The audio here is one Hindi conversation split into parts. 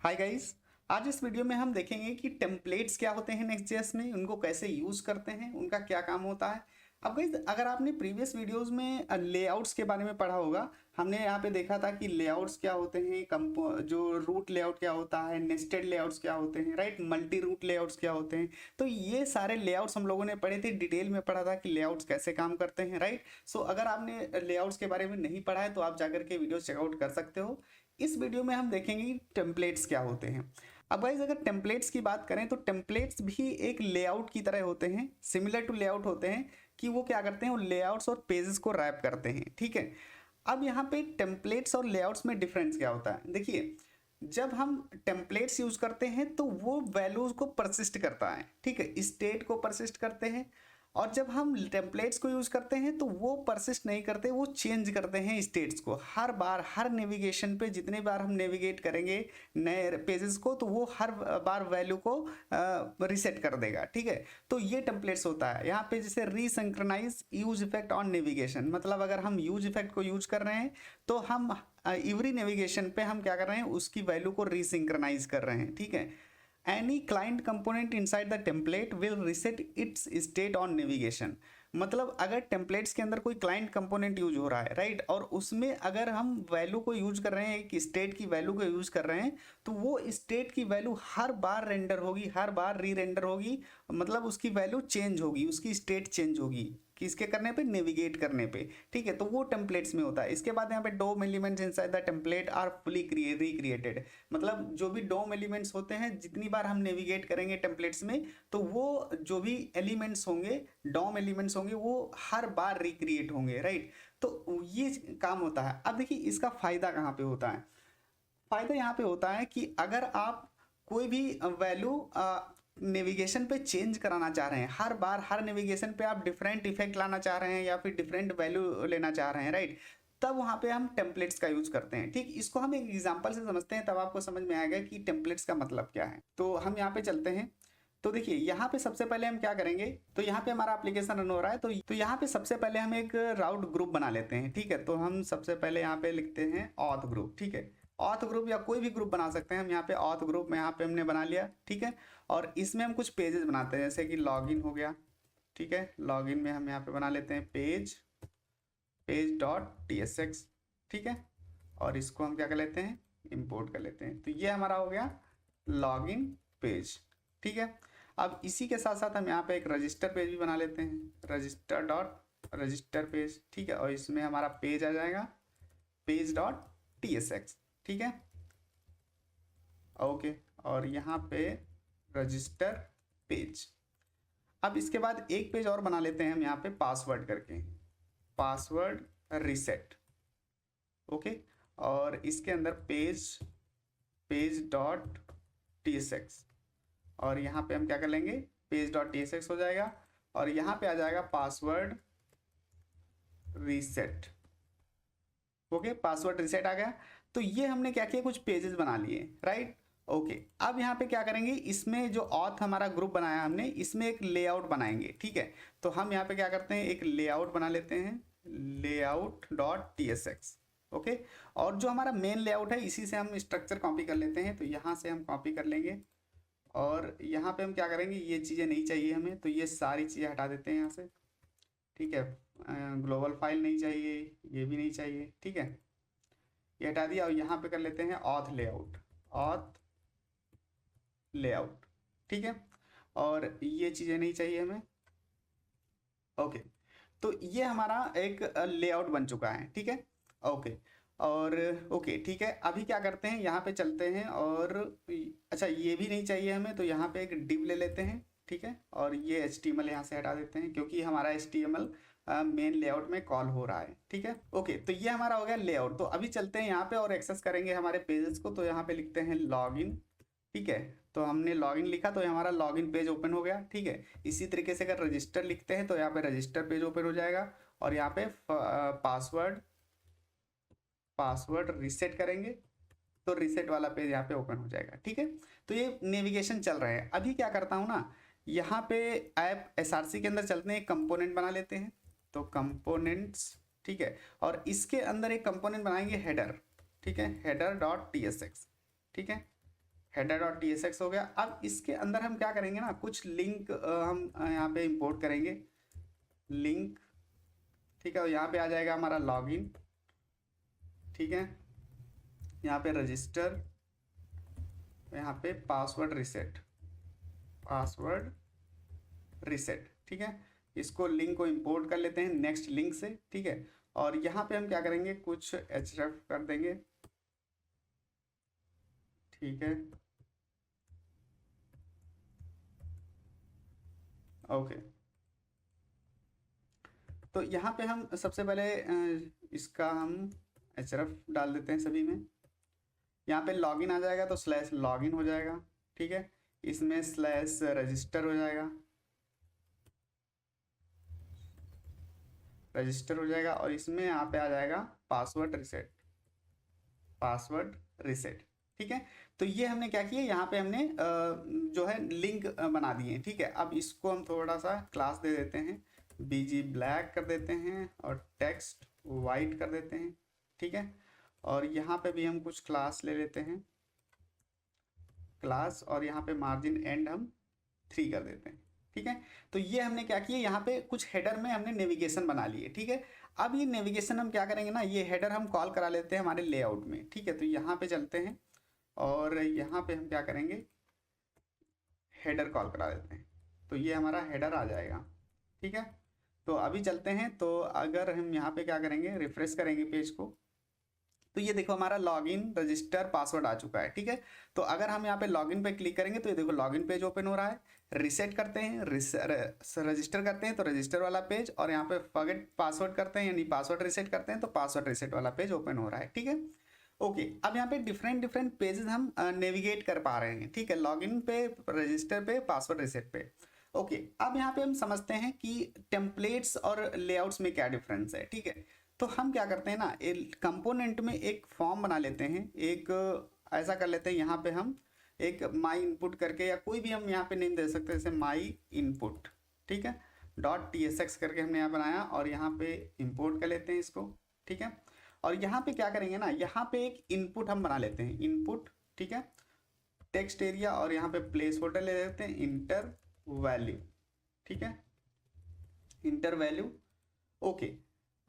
Hi guys. आज इस वीडियो में हम देखेंगे कि टेम्पलेट्स क्या होते हैं नेक्स्ट.जेएस में, उनको कैसे यूज़ करते हैं, उनका क्या काम होता है। अब गाइस अगर आपने प्रीवियस वीडियोस में लेआउट्स के बारे में पढ़ा होगा, हमने यहाँ पे देखा था कि लेआउट्स क्या होते हैं, जो रूट लेआउट क्या होता है, नेस्टेड लेआउट्स क्या होते हैं, राइट, मल्टी रूट लेआउट्स क्या होते हैं। तो ये सारे लेआउट्स हम लोगों ने पढ़े थे, डिटेल में पढ़ा था कि लेआउट्स कैसे काम करते हैं, राइट। सो अगर आपने लेआउट्स के बारे में नहीं पढ़ा है तो आप जाकर के वीडियो चेकआउट कर सकते हो। इस वीडियो में हम देखेंगे कि टेम्पलेट्स क्या होते हैं। अब गाइज अगर टेम्पलेट्स की बात करें तो टेम्पलेट्स भी एक लेआउट की तरह होते हैं, सिमिलर टू लेआउट होते हैं कि वो क्या करते हैं, वो लेआउट्स और पेजेस को रैप करते हैं, ठीक है। अब यहाँ पे टेम्पलेट्स और लेआउट्स में डिफरेंस क्या होता है, देखिए। जब हम टेम्पलेट्स यूज करते हैं तो वो वैल्यूज को परसिस्ट करता है, ठीक है, स्टेट को परसिस्ट करते हैं। और जब हम टेम्पलेट्स को यूज करते हैं तो वो परसिस्ट नहीं करते, वो चेंज करते हैं स्टेट्स को। हर बार हर नेविगेशन पे जितने बार हम नेविगेट करेंगे नए पेजेस को तो वो हर बार वैल्यू को रिसेट कर देगा, ठीक है। तो ये टेम्पलेट्स होता है। यहाँ पे जैसे रीसिंक्रोनाइज यूज इफेक्ट ऑन नेविगेशन, मतलब अगर हम यूज इफेक्ट को यूज कर रहे हैं तो हम एवरी नेविगेशन पे हम क्या कर रहे हैं, उसकी वैल्यू को रीसिंक्रोनाइज कर रहे हैं, ठीक है। Any client component inside the template will reset its state on navigation। मतलब अगर टेम्पलेट्स के अंदर कोई क्लाइंट कंपोनेंट यूज हो रहा है, राइट, और उसमें अगर हम वैल्यू को यूज कर रहे हैं, एक स्टेट की वैल्यू को यूज कर रहे हैं, तो वो स्टेट की वैल्यू हर बार रेंडर होगी, हर बार री रेंडर होगी। मतलब उसकी वैल्यू चेंज होगी, उसकी स्टेट चेंज होगी किसके करने पे, नेविगेट करने पे, ठीक है। तो वो टेम्पलेट्स में होता है। इसके बाद यहाँ पे DOM elements inside the template are fully recreated. मतलब जो भी डोम एलिमेंट्स होते हैं, जितनी बार हम नेविगेट करेंगे टेम्पलेट्स में तो वो जो भी एलिमेंट्स होंगे, डोम एलिमेंट्स होंगे, वो हर बार रिक्रिएट होंगे, राइट। तो ये काम होता है। अब देखिए इसका फायदा कहाँ पे होता है। फायदा यहाँ पे होता है कि अगर आप कोई भी वैल्यू नेविगेशन पे चेंज कराना चाह रहे हैं, हर बार हर नेविगेशन पे आप डिफरेंट इफेक्ट लाना चाह रहे हैं या फिर डिफरेंट वैल्यू लेना चाह रहे हैं, राइट, तब वहाँ पे हम टेम्पलेट्स का यूज करते हैं, ठीक। इसको हम एक एग्जांपल से समझते हैं, तब आपको समझ में आएगा कि टेम्पलेट्स का मतलब क्या है। तो हम यहाँ पे चलते हैं। तो देखिए यहाँ पे सबसे पहले हम क्या करेंगे, तो यहाँ पे हमारा एप्लीकेशन रन हो रहा है। तो यहाँ पे सबसे पहले हम एक राउट ग्रुप बना लेते हैं, ठीक है। तो हम सबसे पहले यहाँ पे लिखते हैं ऑथ ग्रुप, ठीक है। ऑथ ग्रुप या कोई भी ग्रुप बना सकते हैं हम। यहाँ पे ऑथ ग्रुप में यहाँ पे हमने बना लिया, ठीक है। और इसमें हम कुछ पेजेस बनाते हैं, जैसे कि लॉगिन हो गया, ठीक है। लॉगिन में हम यहाँ पे बना लेते हैं पेज डॉट tsx, ठीक है। और इसको हम क्या कर लेते हैं, इंपोर्ट कर लेते हैं। तो ये हमारा हो गया लॉगिन पेज, ठीक है। अब इसी के साथ साथ हम यहाँ पे एक रजिस्टर पेज भी बना लेते हैं, रजिस्टर पेज, ठीक है। और इसमें हमारा पेज आ जाएगा पेज डॉट tsx, ठीक है, ओके। और यहाँ पे रजिस्टर पेज। अब इसके बाद एक पेज और बना लेते हैं हम यहाँ पे पासवर्ड करके, पासवर्ड रीसेट, ओके। और इसके अंदर पेज डॉट tsx, और यहाँ पे हम क्या कर लेंगे, पेज डॉट tsx हो जाएगा। और यहाँ पे आ जाएगा password reset, okay, password reset आ गया। तो ये हमने क्या किया, कुछ पेजेस बना लिए, राइट, ओके। अब यहाँ पे क्या करेंगे, इसमें जो ऑथ हमारा ग्रुप बनाया हमने, इसमें एक लेआउट बनाएंगे, ठीक है। तो हम यहाँ पे क्या करते हैं, एक लेआउट बना लेते हैं, लेआउट डॉट tsx, ओके। और जो हमारा मेन लेआउट है इसी से हम स्ट्रक्चर कॉपी कर लेते हैं। तो यहाँ से हम कॉपी कर लेंगे और यहाँ पे हम क्या करेंगे, ये चीज़ें नहीं चाहिए हमें, तो ये सारी चीज़ें हटा देते हैं यहाँ से, ठीक है। ग्लोबल फाइल नहीं चाहिए, ये भी नहीं चाहिए, ठीक है, ये हटा दिया। और यहाँ पे कर लेते हैं ऑथ लेआउट, ठीक है। और ये चीज़ें नहीं चाहिए हमें, ओके। तो ये हमारा एक लेआउट बन चुका है, ठीक है, ओके। और ओके, ठीक है। अभी क्या करते हैं, यहाँ पे चलते हैं और अच्छा ये भी नहीं चाहिए हमें, तो यहाँ पे एक डिव ले लेते हैं, ठीक है। और ये HTML यहाँ से हटा देते हैं क्योंकि हमारा HTML मेन लेआउट में कॉल हो रहा है, ठीक है, ओके। तो ये हमारा हो गया लेआउट। तो अभी चलते हैं यहाँ पे और एक्सेस करेंगे हमारे पेजेस को। तो यहाँ पे लिखते हैं लॉगिन, ठीक है। तो हमने लॉगिन लिखा तो हमारा लॉगिन पेज ओपन हो गया, ठीक है। इसी तरीके से अगर रजिस्टर लिखते हैं तो यहाँ पे रजिस्टर पेज ओपन हो जाएगा। और यहाँ पे पासवर्ड रीसेट करेंगे तो रीसेट वाला पेज यहाँ पे ओपन हो जाएगा, ठीक है। तो ये नेविगेशन चल रहा है। अभी क्या करता हूँ ना, यहाँ पे ऐप SRC के अंदर चलते हैं, एक कंपोनेंट बना लेते हैं। तो कंपोनेंट्स, ठीक है। और इसके अंदर एक कंपोनेंट बनाएंगे हेडर, ठीक है, हेडर डॉट tsx, ठीक है। हेडर डॉट tsx हो गया। अब इसके अंदर हम क्या करेंगे ना, कुछ लिंक हम यहाँ पे इंपोर्ट करेंगे, लिंक, ठीक है। यहाँ पे आ जाएगा हमारा लॉगिन, ठीक है, यहाँ पे रजिस्टर, यहाँ पे पासवर्ड रीसेट, पासवर्ड रीसेट, ठीक है। इसको लिंक को इंपोर्ट कर लेते हैं नेक्स्ट लिंक से, ठीक है। और यहाँ पे हम क्या करेंगे, कुछ href कर देंगे, ठीक है, ओके। तो यहाँ पे हम सबसे पहले इसका हम href डाल देते हैं सभी में। यहाँ पे लॉगिन आ जाएगा तो स्लैश लॉगिन हो जाएगा, ठीक है। इसमें स्लैश रजिस्टर हो जाएगा, रजिस्टर हो जाएगा। और इसमें यहाँ पे आ जाएगा पासवर्ड रीसेट, पासवर्ड रीसेट, ठीक है। तो ये हमने क्या किया, यहाँ पे हमने जो है लिंक बना दिए, ठीक है। अब इसको हम थोड़ा सा क्लास दे देते हैं, bg ब्लैक कर देते हैं और टेक्स्ट वाइट कर देते हैं, ठीक है। और यहाँ पे भी हम कुछ क्लास ले लेते हैं, क्लास, और यहाँ पे मार्जिन एंड हम 3 कर देते हैं, ठीक है। तो ये हमने क्या किया, यहाँ पे कुछ हेडर में हमने नेविगेशन बना लिए, ठीक है। अब ये नेविगेशन हम क्या करेंगे ना, ये हेडर हम कॉल करा लेते हैं हमारे लेआउट में, ठीक है। तो यहाँ पे चलते हैं और यहाँ पे हम क्या करेंगे, हेडर कॉल करा देते हैं, तो ये हमारा हेडर आ जाएगा, ठीक है। तो अभी चलते हैं, तो अगर हम यहाँ पे क्या करेंगे, रिफ्रेश करेंगे पेज को, तो ये देखो हमारा लॉगिन रजिस्टर पासवर्ड आ चुका है, ठीक है। तो अगर हम यहाँ पे लॉगिन पे क्लिक करेंगे तो ये देखो लॉगिन पेज ओपन हो रहा है। रीसेट करते हैं, रजिस्टर करते हैं तो रजिस्टर वाला पेज, और यहाँ पे फॉरगेट पासवर्ड करते हैं यानी पासवर्ड रीसेट करते हैं तो पासवर्ड रीसेट वाला पेज ओपन हो रहा है, ठीक है। ओके, अब यहाँ पे डिफरेंट डिफरेंट पेजेस हम नेविगेट कर पा रहे हैं, ठीक है, लॉगिन पे, रजिस्टर पे, पासवर्ड रीसेट पे। ओके, अब यहाँ पे हम समझते हैं कि टेम्पलेट्स और लेआउट्स में क्या डिफरेंस है, ठीक है। तो हम क्या करते हैं ना, कंपोनेंट में एक फॉर्म बना लेते हैं, एक ऐसा कर लेते हैं, यहाँ पे हम एक माई इनपुट करके, या कोई भी हम यहाँ पे नेम दे सकते हैं, जैसे माई इनपुट, ठीक है, डॉट tsx करके हमने यहाँ बनाया, और यहाँ पे इंपोर्ट कर लेते हैं इसको, ठीक है। और यहाँ पे क्या करेंगे ना, यहाँ पे एक इनपुट हम बना लेते हैं, इनपुट, ठीक है, टेक्स्ट एरिया, और यहाँ पे प्लेस होल्डर ले लेते हैं, इंटर वैल्यू, ठीक है, इंटर वैल्यू, ओके।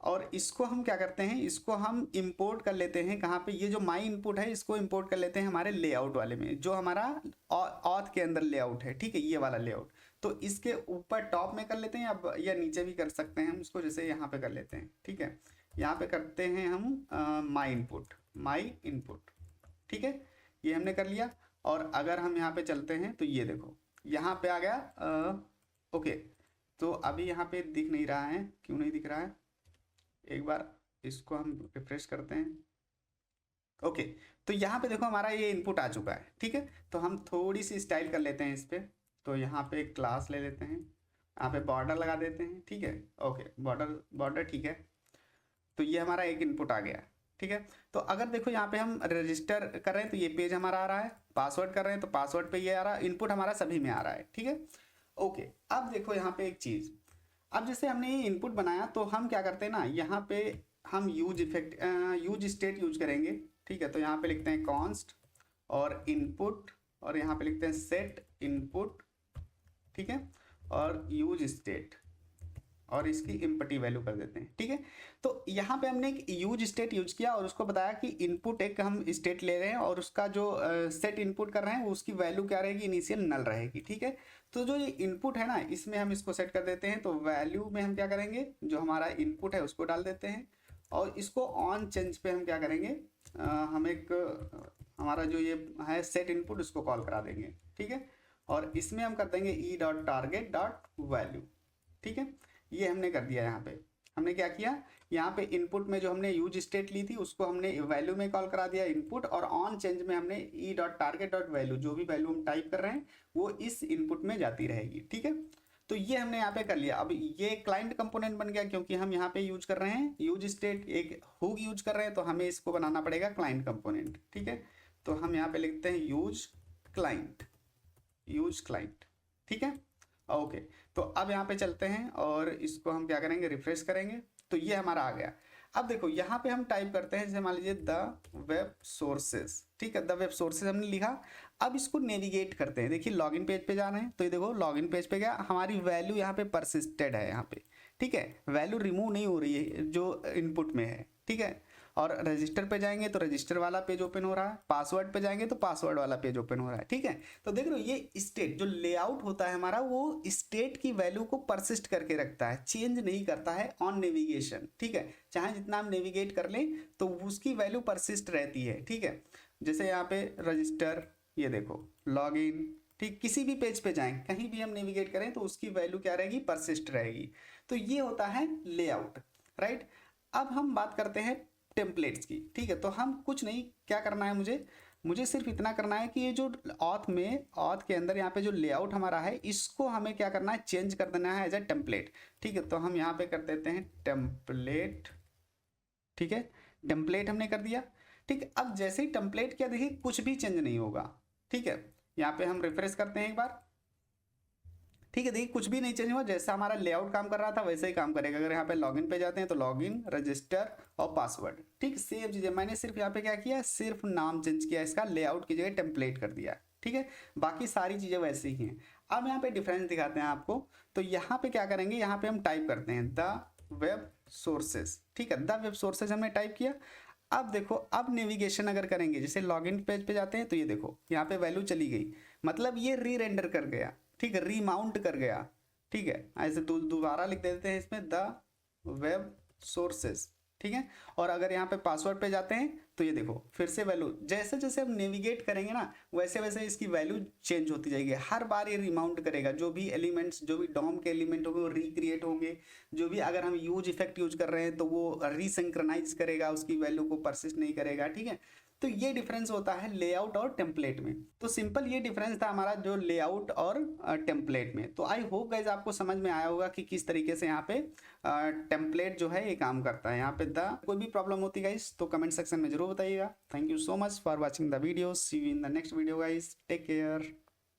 और इसको हम क्या करते हैं, इसको हम इंपोर्ट कर लेते हैं, कहाँ पे, ये जो माई इनपुट है इसको इंपोर्ट कर लेते हैं हमारे लेआउट वाले में, जो हमारा ऑथ के अंदर लेआउट है, ठीक है, ये वाला लेआउट। तो इसके ऊपर टॉप में कर लेते हैं, अब या नीचे भी कर सकते हैं हम इसको, जैसे यहाँ पे कर लेते हैं, ठीक है। यहाँ पे करते हैं हम माई इनपुट, माई इनपुट, ठीक है, ये हमने कर लिया। और अगर हम यहाँ पे चलते हैं तो ये देखो यहाँ पे आ गया, ओके। तो अभी यहाँ पे दिख नहीं रहा है, क्यों नहीं दिख रहा है, एक बार इसको हम रिफ्रेश करते हैं, ओके। तो यहाँ पे देखो हमारा ये इनपुट आ चुका है, ठीक है। तो हम थोड़ी सी स्टाइल कर लेते हैं इस पर, तो यहाँ पे क्लास ले लेते हैं, यहाँ पे बॉर्डर लगा देते हैं, ठीक है, ओके, बॉर्डर बॉर्डर, ठीक है। तो ये हमारा एक इनपुट आ गया, ठीक है। तो अगर देखो यहाँ पे हम रजिस्टर कर रहे हैं तो ये पेज हमारा आ रहा है, पासवर्ड कर रहे हैं तो पासवर्ड पे ये आ रहा है, इनपुट हमारा सभी में आ रहा है, ठीक है, ओके। अब देखो यहाँ पे एक चीज़, अब जैसे हमने ये इनपुट बनाया तो हम क्या करते हैं ना, यहाँ पे हम यूज स्टेट यूज करेंगे, ठीक है। तो यहाँ पे लिखते हैं कॉन्स्ट और इनपुट, और यहाँ पे लिखते हैं सेट इनपुट, ठीक है, और यूज स्टेट, और इसकी इम्पटी वैल्यू कर देते हैं, ठीक है। तो यहाँ पे हमने एक यूज स्टेट यूज किया और उसको बताया कि इनपुट एक हम स्टेट ले रहे हैं, और उसका जो सेट इनपुट कर रहे हैं उसकी वैल्यू क्या रहेगी, इनिशियल नल रहेगी, ठीक है। तो जो ये इनपुट है ना, इसमें हम इसको सेट कर देते हैं, तो वैल्यू में हम क्या करेंगे, जो हमारा इनपुट है उसको डाल देते हैं, और इसको ऑन चेंज पे हम क्या करेंगे, हम एक हमारा जो ये है सेट इनपुट उसको कॉल करा देंगे, ठीक है। और इसमें हम कर देंगे E dot target dot value, ठीक है। ये हमने कर दिया, यहाँ पे हमने क्या किया, यहाँ पे इनपुट में जो हमने यूज स्टेट ली थी उसको हमने वैल्यू में कॉल करा दिया इनपुट, और ऑन चेंज में हमने E dot target dot value, जो भी वैल्यू हम टाइप कर रहे हैं वो इस इनपुट में जाती रहेगी, ठीक है। तो ये हमने यहाँ पे कर लिया। अब ये क्लाइंट कंपोनेंट बन गया, क्योंकि हम यहाँ पे यूज कर रहे हैं यूज स्टेट, एक हुक यूज कर रहे हैं, तो हमें इसको बनाना पड़ेगा क्लाइंट कंपोनेंट, ठीक है। तो हम यहाँ पे लिखते हैं यूज क्लाइंट, यूज क्लाइंट, ठीक है, ओके। तो अब यहाँ पे चलते हैं और इसको हम क्या करेंगे, रिफ्रेश करेंगे, तो ये हमारा आ गया। अब देखो यहाँ पे हम टाइप करते हैं, जैसे मान लीजिए द वेब सोर्सेज, ठीक है, द वेब सोर्सेज हमने लिखा। अब इसको नेविगेट करते हैं, देखिए लॉगिन पेज पे जा रहे हैं, तो ये देखो लॉगिन पेज पे गया, हमारी वैल्यू यहाँ पे परसिस्टेड है यहाँ पे, ठीक है, वैल्यू रिमूव नहीं हो रही है जो इनपुट में है, ठीक है। और रजिस्टर पे जाएंगे तो रजिस्टर वाला पेज ओपन हो रहा है, पासवर्ड पे जाएंगे तो पासवर्ड वाला पेज ओपन हो रहा है, ठीक है। तो देख रहे हो ये स्टेट जो लेआउट होता है हमारा, वो स्टेट की वैल्यू को परसिस्ट करके रखता है, चेंज नहीं करता है ऑन नेविगेशन, ठीक है। चाहे जितना हम नेविगेट कर लें तो उसकी वैल्यू परसिस्ट रहती है, ठीक है। जैसे यहाँ पे रजिस्टर, ये देखो लॉगिन, ठीक, किसी भी पेज पे जाएं, कहीं भी हम नेविगेट करें तो उसकी वैल्यू क्या रहेगी, परसिस्ट रहेगी। तो ये होता है लेआउट, राइट। अब हम बात करते हैं टेम्पलेट्स की, ठीक है। तो हम कुछ नहीं, क्या करना है मुझे सिर्फ इतना करना है कि ये जो ऑथ के अंदर यहाँ पे जो लेआउट हमारा है, इसको हमें क्या करना है, चेंज कर देना है एज ए टेम्पलेट, ठीक है। तो हम यहाँ पे कर देते हैं टेम्पलेट, ठीक है, टेम्पलेट हमने कर दिया, ठीक है। अब जैसे ही टेम्पलेट किया, देखिए कुछ भी चेंज नहीं होगा, ठीक है। यहाँ पे हम रिफ्रेश करते हैं एक बार, ठीक है, देखिए कुछ भी नहीं चेंज हुआ, जैसा हमारा लेआउट काम कर रहा था वैसे ही काम करेगा। अगर यहाँ पे लॉगिन पे जाते हैं तो लॉगिन, रजिस्टर और पासवर्ड, ठीक, सेम चीज़ें। मैंने सिर्फ यहाँ पे क्या किया, सिर्फ नाम चेंज किया, इसका लेआउट की जगह टेम्पलेट कर दिया, ठीक है। बाकी सारी चीज़ें वैसे ही हैं। अब यहाँ पे डिफरेंस दिखाते हैं आपको। तो यहाँ पे क्या करेंगे, यहाँ पे हम टाइप करते हैं द वेब सोर्सेज, ठीक है, द वेब सोर्सेज हमने टाइप किया। अब देखो, अब नेविगेशन अगर करेंगे, जैसे लॉगिन पेज पे जाते हैं तो ये देखो यहाँ पे वैल्यू चली गई, मतलब ये री रेंडर कर गया, ठीक है, रीमाउंट कर गया, ठीक है। ऐसे दोबारा लिख देते हैं इसमें द वेब सोर्सेज, ठीक है। और अगर यहाँ पे पासवर्ड पे जाते हैं तो ये देखो फिर से वैल्यू, जैसे जैसे हम नेविगेट करेंगे ना वैसे वैसे इसकी वैल्यू चेंज होती जाएगी। हर बार ये रिमाउंट करेगा, जो भी एलिमेंट्स, जो भी डॉम के एलिमेंट होंगे वो रिक्रिएट होंगे, जो भी अगर हम यूज इफेक्ट यूज कर रहे हैं तो वो रीसिंक्रोनाइज करेगा, उसकी वैल्यू को परसिस्ट नहीं करेगा, ठीक है। तो ये डिफरेंस होता है लेआउट और टेम्पलेट में। तो सिंपल ये डिफरेंस था हमारा जो लेआउट और टेम्पलेट में। तो आई होप गाइज आपको समझ में आया होगा कि किस तरीके से यहाँ पे टेम्पलेट जो है ये काम करता है। यहाँ पे कोई भी प्रॉब्लम होती गाइज तो कमेंट सेक्शन में जरूर बताइएगा। Thank you so much for watching the video, see you in the next video guys, take care.